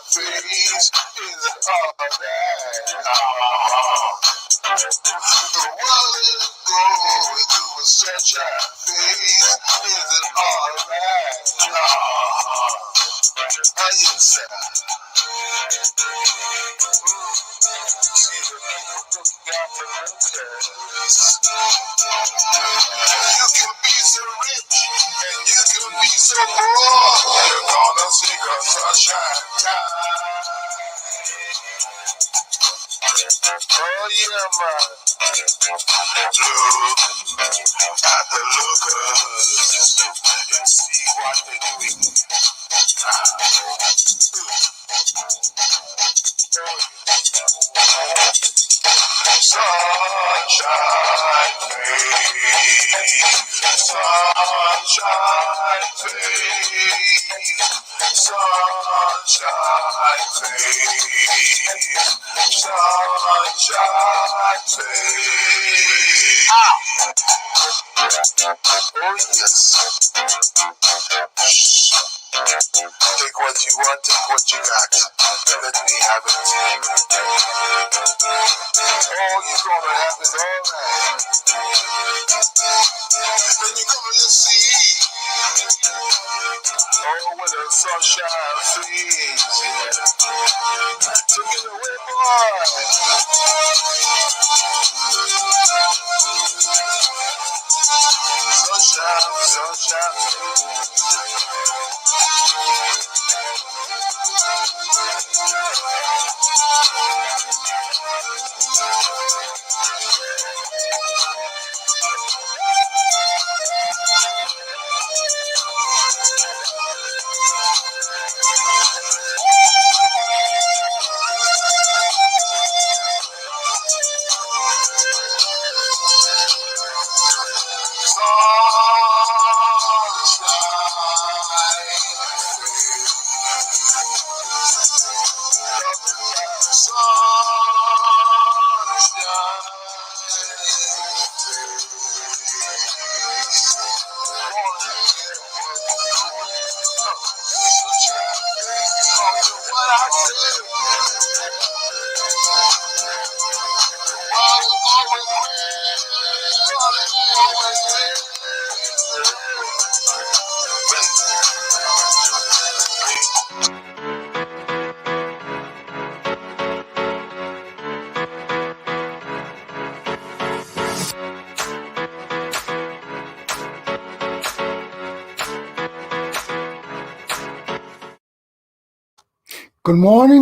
face is alright. The world is going through a sunshine phase. Is it alright? How you sound? See the people looking out for themselves. You can be so rich and you can be so poor. You're gonna see a sunshine time. Oh yeah, man. Look at the lookers and see what they're doing. Sunshine face, sunshine face, sunshine face, sunshine face. Oh yes. Take what you want, take what you got. Let me have it. Oh, you're gonna have it all right. Then you're gonna see. Oh, when the sunshine fades. Take it away, boy. Sunshine, sunshine.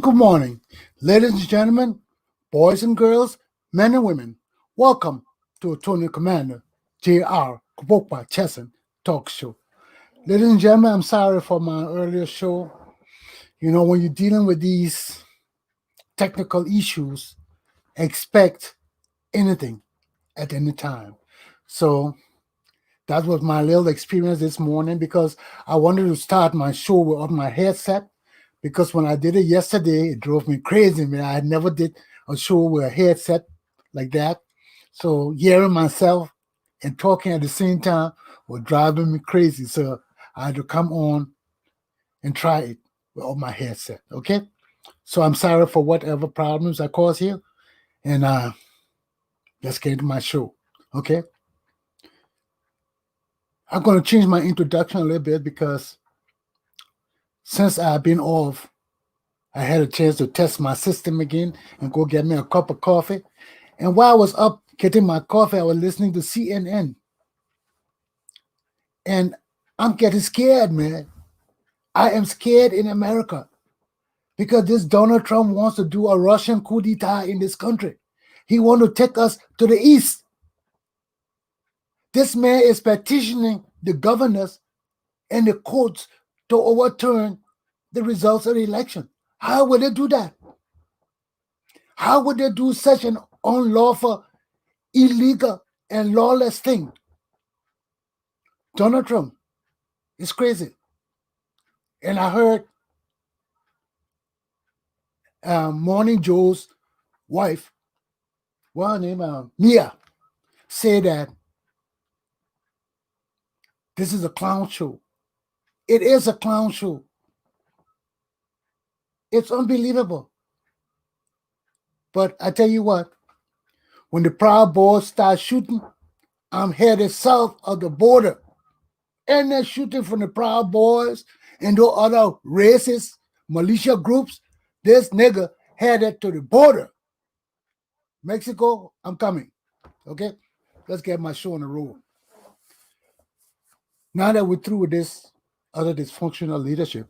Good morning, ladies and gentlemen, boys and girls, men and women. Welcome to Attorney Commander J.R. Galpohkpa Chesson talk show. Ladies and gentlemen, I'm sorry for my earlier show. You know, when you're dealing with these technical issues, expect anything at any time. So that was my little experience this morning because I wanted to start my show with my headset because when I did it yesterday, it drove me crazy, man. I had never did a show with a headset like that. So hearing myself and talking at the same time was driving me crazy. So I had to come on and try it with my headset. Okay. So I'm sorry for whatever problems I caused here. And let's get into my show. Okay. I'm going to change my introduction a little bit because since I've been off, I had a chance to test my system again and go get me a cup of coffee. And while I was up getting my coffee, I was listening to CNN. And I'm getting scared, man. I am scared in America because this Donald Trump wants to do a Russian coup d'etat in this country. He wants to take us to the east. This man is petitioning the governors and the courts to overturn the results of the election. How would they do that? How would they do such an unlawful, illegal, and lawless thing? Donald Trump is crazy. And I heard Morning Joe's wife, well, her name Mia, say that this is a clown show. It is a clown show. It's unbelievable. But I tell you what, when the Proud Boys start shooting, I'm headed south of the border. And they're shooting from the Proud Boys and those other racist militia groups. This nigga headed to the border. Mexico, I'm coming. Okay? Let's get my show on the road. Now that we're through with this other dysfunctional leadership,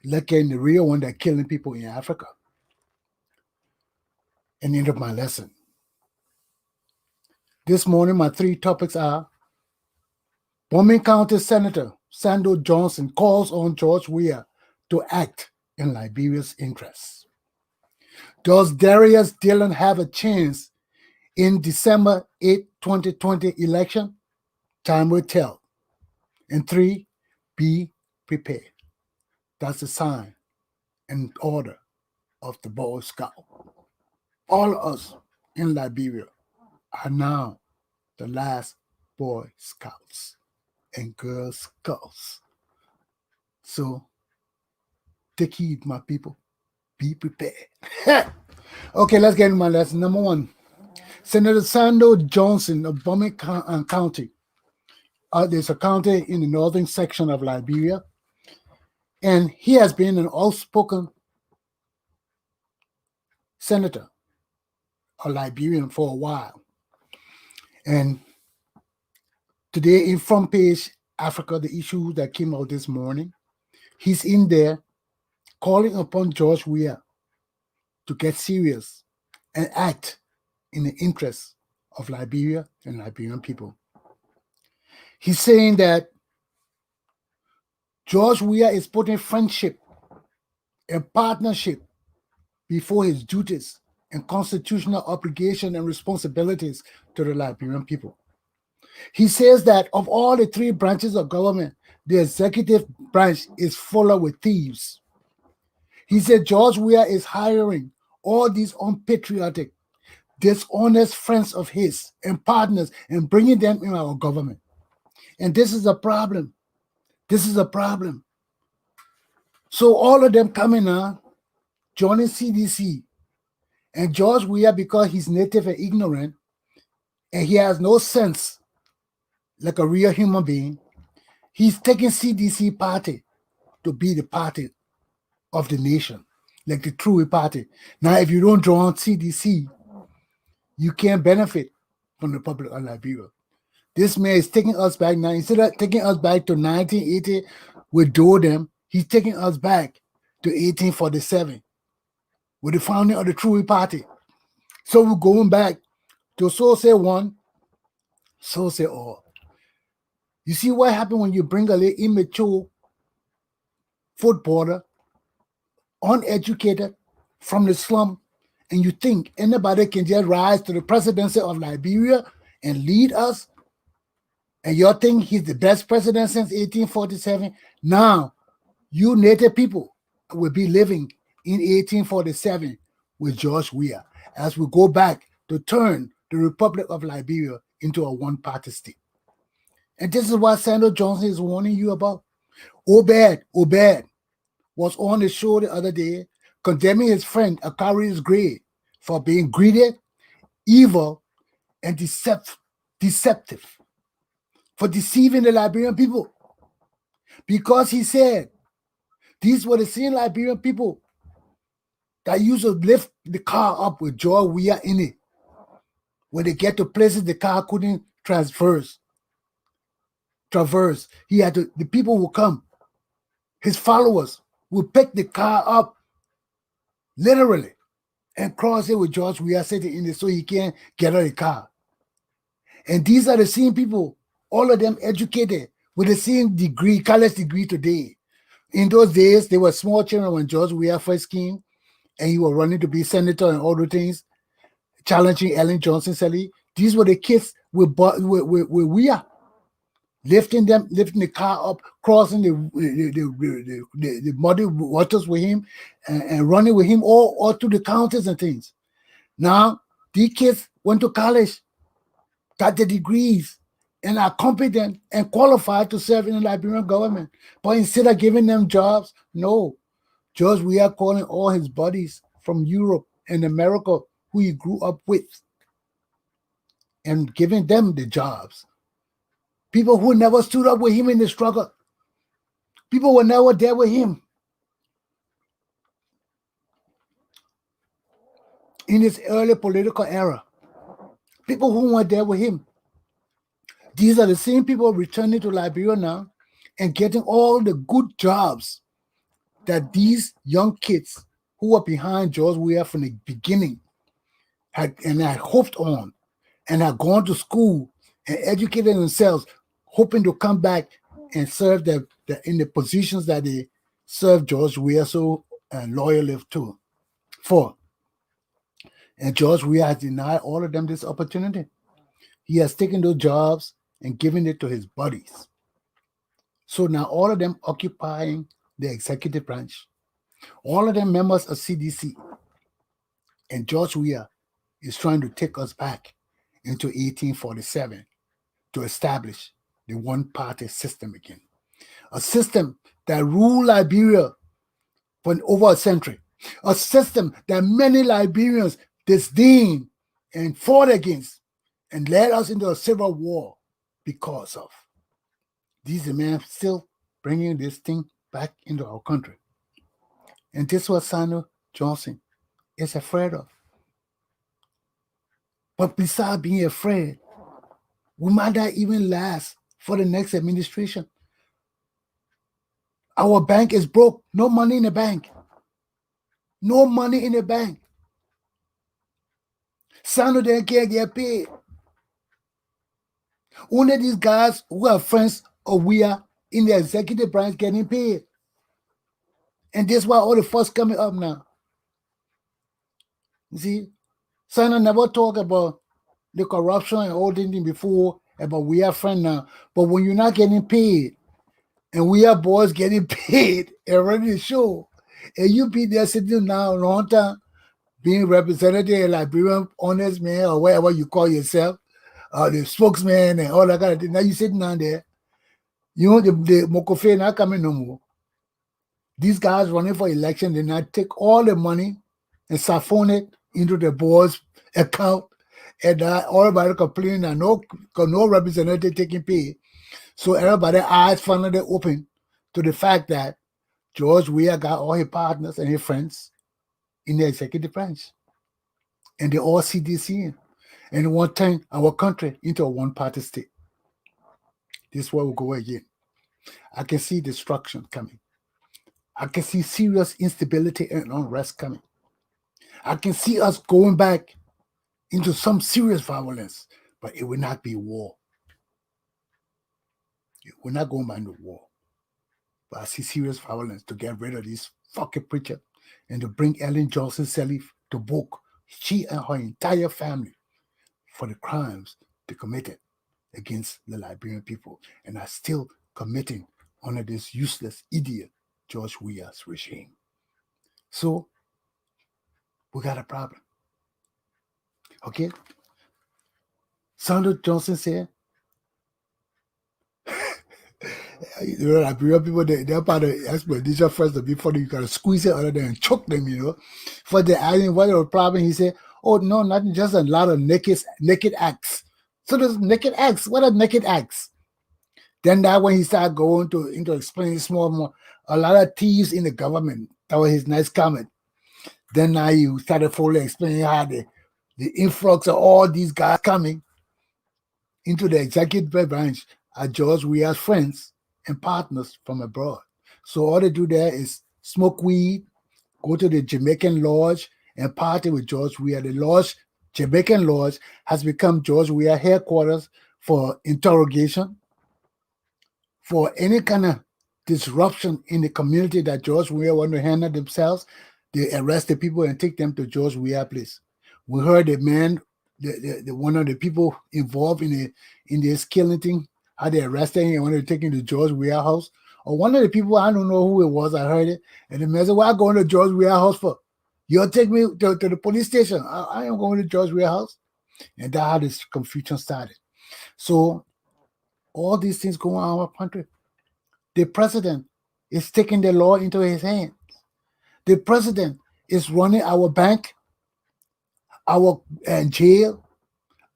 let's get in the real one that's killing people in Africa. And end of my lesson. This morning, my three topics are Bombing County Senator Sando Johnson calls on George Weah to act in Liberia's interests. Does Darius Dillon have a chance in December 8, 2020 election? Time will tell. And three, be prepared. That's the sign and order of the Boy Scout. All of us in Liberia are now the last Boy Scouts and Girl Scouts. So take heed, my people. Be prepared. Okay, let's get into my lesson. Number one, Senator Sando Johnson of Bombing County. There's a county in the northern section of Liberia, and he has been an outspoken senator, a Liberian, for a while. And today in Front Page Africa, the issue that came out this morning, he's in there calling upon George Weah to get serious and act in the interests of Liberia and Liberian people. He's saying that George Weah is putting friendship and partnership before his duties and constitutional obligation and responsibilities to the Liberian people. He says that of all the three branches of government, the executive branch is fuller with thieves. He said George Weah is hiring all these unpatriotic, dishonest friends of his and partners and bringing them in our government. And this is a problem. This is a problem. So all of them coming on, joining CDC. And George Weah, because he's native and ignorant, and he has no sense like a real human being, he's taking CDC party to be the party of the nation, like the true party. Now, if you don't join CDC, you can't benefit from the Republic of Liberia. This man is taking us back now. Instead of taking us back to 1980 with Dodem, he's taking us back to 1847 with the founding of the True Party. So we're going back to so say one, so say all. You see what happened when you bring a little immature footballer, uneducated, from the slum, and you think anybody can just rise to the presidency of Liberia and lead us? And you think he's the best president since 1847? Now, you native people will be living in 1847 with George Weah as we go back to turn the Republic of Liberia into a one-party state. And this is what Sando Johnson is warning you about. Obed was on the show the other day condemning his friend Akari's Gray for being greedy, evil, and deceptive, for deceiving the Liberian people. Because he said these were the same Liberian people that used to lift the car up with George Weah in it. When they get to places the car couldn't traverse. He had to, the people will come. His followers will pick the car up literally and cross it with George Weah sitting in it so he can't get out of the car. And these are the same people, all of them educated with the same degree, college degree today. In those days, they were small children when George Weah first came and he was running to be senator and all the things, challenging Ellen Johnson Sally. These were the kids with Weah. Lifting the car up, crossing the muddy waters with him, and running with him all through the counties and things. Now, these kids went to college, got the degrees, and are competent and qualified to serve in the Liberian government. But instead of giving them jobs, no, George Weah calling all his buddies from Europe and America who he grew up with and giving them the jobs. People who never stood up with him in the struggle. People were never there with him in his early political era. People who were there with him. These are the same people returning to Liberia now and getting all the good jobs that these young kids who were behind George Weah from the beginning had hoped on and had gone to school and educated themselves, hoping to come back and serve in the positions that they served George Weah so loyally to for. And George Weah has denied all of them this opportunity. He has taken those jobs and given it to his buddies. So now all of them occupying the executive branch, all of them members of CDC, and George Weah is trying to take us back into 1847 to establish the one-party system again. A system that ruled Liberia for over a century. A system that many Liberians disdained and fought against and led us into a civil war because of. These men still bringing this thing back into our country. And this is what Samuel Johnson is afraid of. But besides being afraid, we might not even last for the next administration. Our bank is broke. No money in the bank. No money in the bank. Some of them can't get paid. Only these guys who are friends of we are in the executive branch getting paid. And this is why all the fuss coming up now. You see, Sana never talk about the corruption and all things before about we are friends now. But when you're not getting paid, and we are boys getting paid and running the show, and you be there sitting now a long time, being representative, Liberian honest man, or whatever you call yourself, the spokesman and all that kind of thing. Now you sitting down there, you know, the Mokofe not coming no more. These guys running for election, they not take all the money and siphon it into the board's account, and everybody complaining that no representative taking pay. So everybody eyes finally open to the fact that George Weah got all his partners and his friends in the executive branch. And they all CDC and want to turn our country into a one-party state. This is where we go again. I can see destruction coming. I can see serious instability and unrest coming. I can see us going back into some serious violence, but it will not be war. We're not going back into war. But I see serious violence to get rid of this fucking preacher and to bring Ellen Johnson Sirleaf to book, she and her entire family, for the crimes they committed against the Liberian people and are still committing under this useless idiot George Weah's regime. So we got a problem. Okay? Sandra Johnson said, you know, Liberian people, they're part of the expedition first before you gotta squeeze it out of there and choke them, you know. For the island, what the problem, he said, oh no, nothing, just a lot of naked acts. So there's naked acts. What are naked acts? Then that when he started going into explaining more, a lot of thieves in the government. That was his nice comment. Then now you started fully explaining how the influx of all these guys coming into the executive branch are George Weah's friends and partners from abroad. So all they do there is smoke weed, go to the Jamaican Lodge and party with George Weah. The Lodge, Jamaican Lodge, has become George Weah headquarters for interrogation, for any kind of disruption in the community that George Weah want to handle themselves. They arrest the people and take them to George Weah place. We heard the man, the one of the people involved in this killing thing, how they arrested him and when they taken to George Weah house. Or one of the people, I don't know who it was, I heard it, and the man said, "What I going to George Weah house for? You'll take me to the police station. I ain't going to George Weah house." And that's how this confusion started. So all these things going on in our country. The president is taking the law into his hands. The president is running our bank, our jail,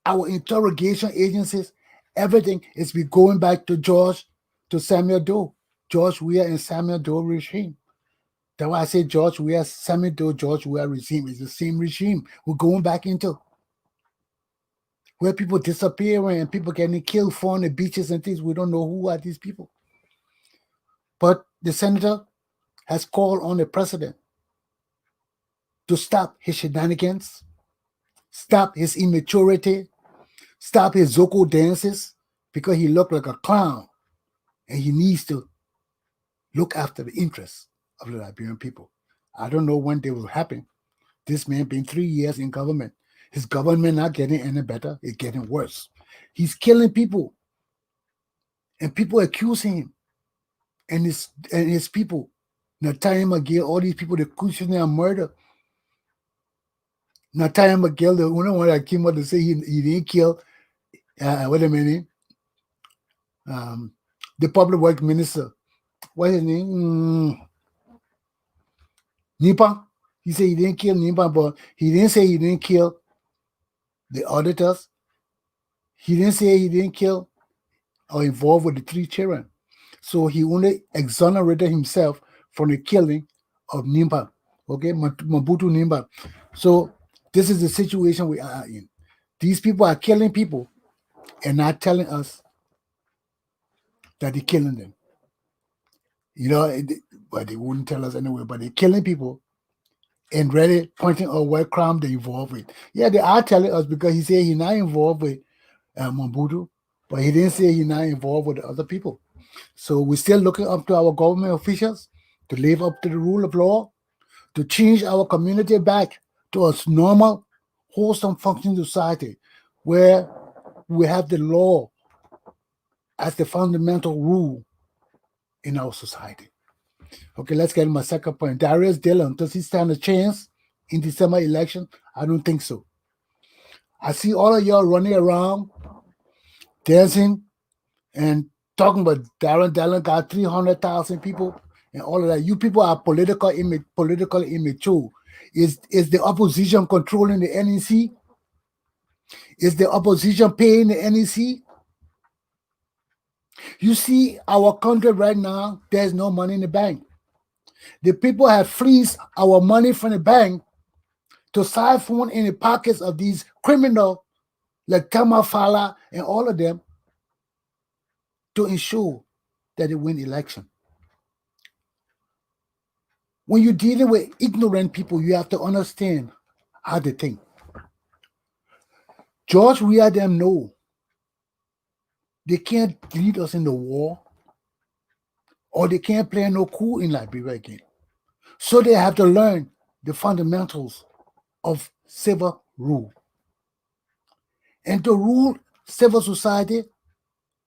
our interrogation agencies. Everything is be going back to Samuel Doe, George Weah and Samuel Doe regime. That's why I say George Weah, Samuel Doe, George Weah regime is the same regime we're going back into, where people disappearing and people getting killed on the beaches and things. We don't know who are these people. But the senator has called on the president to stop his shenanigans, stop his immaturity, stop his Zoko dances, because he looked like a clown and he needs to look after the interests of the Liberian people. I don't know when they will happen. This man been 3 years in government. His government not getting any better, it's getting worse. He's killing people, and people accusing him and his people. Nathaniel McGill, all these people that accusing him of murder. Nathaniel McGill, the only one that came out to say he didn't kill, wait a minute, um, the public works minister. What's his name? Nipa. He said he didn't kill Nipa, but he didn't say he didn't kill the auditors. He didn't say he didn't kill or involved with the 3 children. So he only exonerated himself from the killing of Nimba, okay, Mabutu Nimba. So this is the situation we are in. These people are killing people and not telling us that they're killing them. You know, but they wouldn't tell us anyway, but they're killing people and really pointing out what crime they involved with. Yeah, they are telling us because he said he's not involved with Mobutu, but he didn't say he's not involved with the other people. So we're still looking up to our government officials to live up to the rule of law, to change our community back to a normal, wholesome, functioning society where we have the law as the fundamental rule in our society. Okay, let's get my second point. Darius Dillon, does he stand a chance in December election? I don't think so. I see all of y'all running around, dancing, and talking about Darren Dillon got 300,000 people and all of that. You people are politically immature. Is the opposition controlling the NEC? Is the opposition paying the NEC? You see our country right now, there's no money in the bank. The people have fleeced our money from the bank to siphon in the pockets of these criminals like Tamafala and all of them to ensure that they win election. When you're dealing with ignorant people, you have to understand how they think. George Weah them know they can't lead us in the war or they can't play no coup in Liberia again. So they have to learn the fundamentals of civil rule. And to rule civil society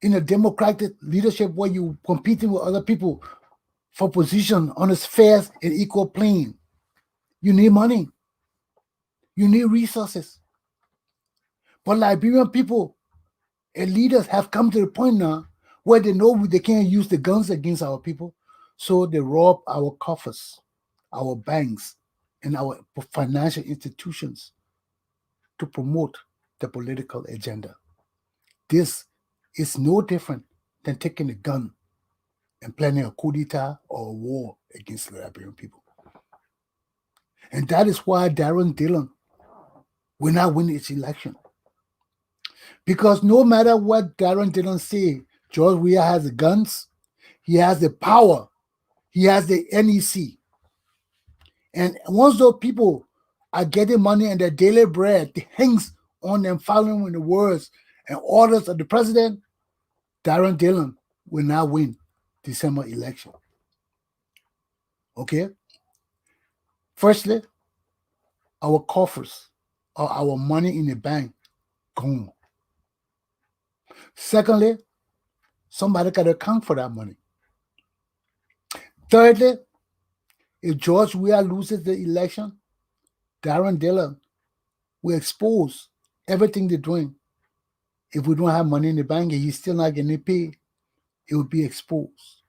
in a democratic leadership where you competing with other people for position on a fair and equal plane, you need money. You need resources. But Liberian people and leaders have come to the point now where they know they can't use the guns against our people. So they rob our coffers, our banks, and our financial institutions to promote the political agenda. This is no different than taking a gun and planning a coup d'etat or a war against the Liberian people. And that is why Darren Dillon will not win its election. Because no matter what Darren Dillon say, George Weah has the guns, he has the power, he has the NEC. And once those people are getting money and their daily bread hangs on them following the words and orders of the president, Darren Dillon will not win December election. Okay? Firstly, our coffers or our money in the bank gone. Secondly, somebody got to account for that money. Thirdly, if George Weah loses the election, Darren Dillon will expose everything they're doing. If we don't have money in the bank and he's still not getting paid, it will be exposed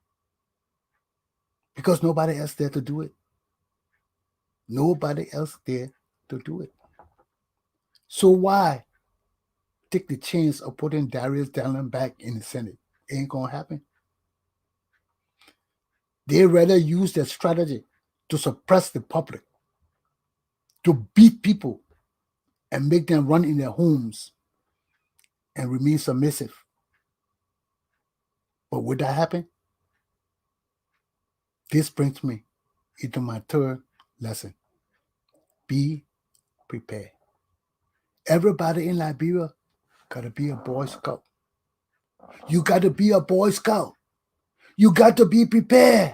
because nobody else there to do it. Nobody else there to do it. So why take the chance of putting Darius Dallin back in the Senate? Ain't gonna happen. They rather use their strategy to suppress the public, to beat people and make them run in their homes and remain submissive. But would that happen? This brings me into my third lesson. Be prepared. Everybody in Liberia gotta be a Boy Scout. You gotta be a Boy Scout. You got to be prepared.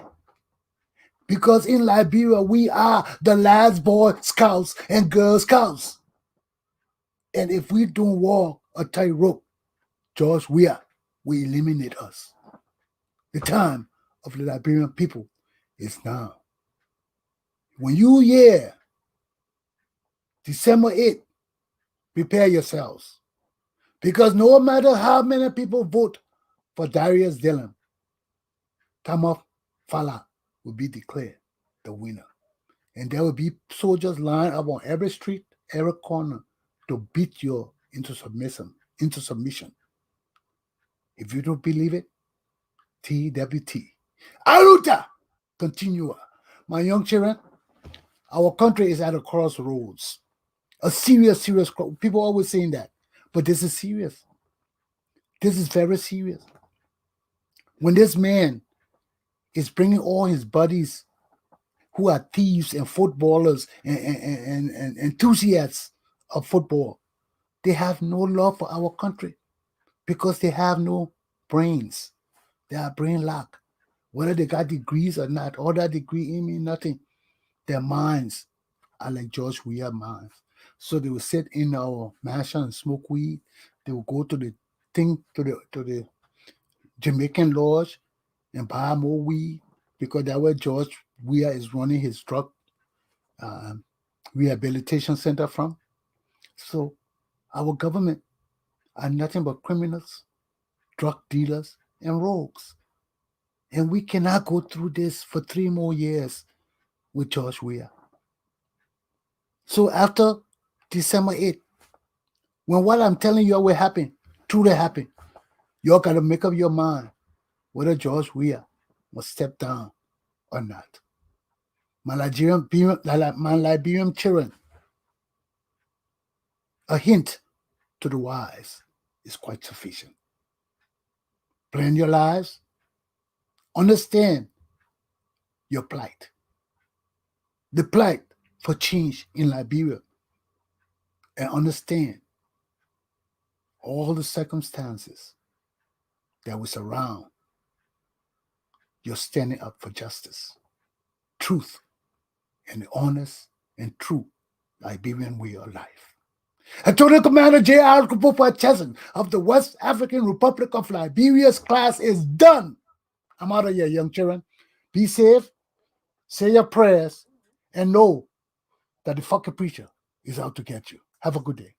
Because in Liberia, we are the last Boy Scouts and Girl Scouts. And if we don't walk a tightrope, George Weah will eliminate us. The time of the Liberian people is now. When you hear December 8th, prepare yourselves. Because no matter how many people vote for Darius Dillon, Tamof Fala will be declared the winner. And there will be soldiers lined up on every street, every corner to beat you into submission. If you don't believe it, TWT. Aruta! Continua. My young children, our country is at a crossroads. A serious people always saying that. But this is serious. This is very serious. When this man is bringing all his buddies who are thieves and footballers and enthusiasts of football, they have no love for our country because they have no brains. They are brain lack. Whether they got degrees or not, all that degree ain't mean nothing. Their minds are like George Weah minds. So they will sit in our mansion and smoke weed. They will go to the to the Jamaican lodge and buy more weed because that's where George Weah is running his drug uh, rehabilitation center from. So our government are nothing but criminals, drug dealers, and rogues. And we cannot go through this for 3 more years with George Weah. So after December 8th, when what I'm telling you will happen, truly happen, you all got to make up your mind whether George Weah will step down or not. My Liberian children, a hint to the wise is quite sufficient. Plan your lives, understand your plight, the plight for change in Liberia, and understand all the circumstances that will surround your standing up for justice, truth, and the honest and true Liberian way of life. Attorney Commander J.R. Galpohkpa Chesson of the West African Republic of Liberia's class is done. I'm out of here, young children. Be safe, say your prayers, and know that the fucking preacher is out to get you. Have a good day.